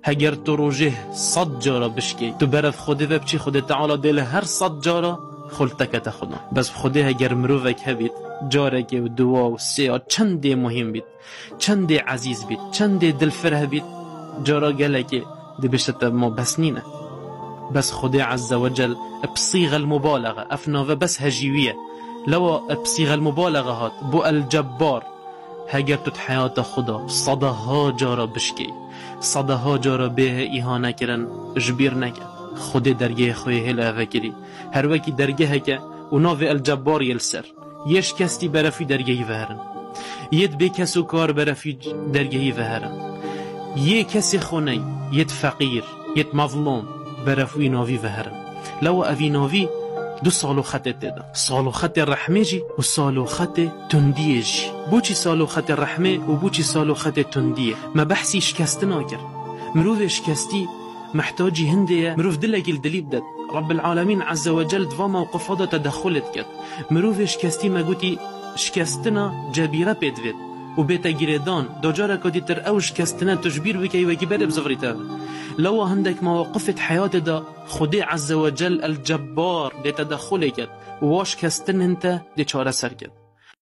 هگر تو روجه 100 جارا بشکی تو برف خودی و بچی خود تعالی دل هر 100 جارا خلتکت خدا. بس خودی هگر مروفک هبید جاره که دعا و سیا چند مهم بید، چند عزیز بید، چند دلفره بید، جارا گله که دی بشت ما بس نینه. بس خدای عز وجل بصيغ المبالغة افناوه بس هجيوية لو بصيغ المبالغة هات بو الجبار هجرت حياة خدا صدها جارا بشكي صدها جارا به إهانة كرن جبير نكا خدای درگه خوی هل افکری هر وکی درگه که اوناو الجبار یلسر یش کستی برفی درگهی وهرن ید به کسو کار برفی درگهی وهرن یه کسی خونی ید فقیر ید مظلوم برفوی ناوی وهرن لو اوی ناوی دو سالو خط داده سالو خط رحمه جی و سالو خط تندیه جی بوچی سالو خط رحمه و بوچی سالو خط تندیه ما بحثی شکست ناکر مروف شکستی محتاجی هندیه مروف دلگی الدلیب داد رب العالمین عز وجل دوا موقف هذا تدخلت کرد مروف شکستی ما گوتی شکستنا جبیره پیدوید و بیتا گیردان دو جارا کدی تر او شکستنا تجبیر بکی وکی بده بزغریتا لو هندك مواقف حياة دا خدي عز وجل الجبار دي تدخلي كد واش كستن انت دي چاره سر كد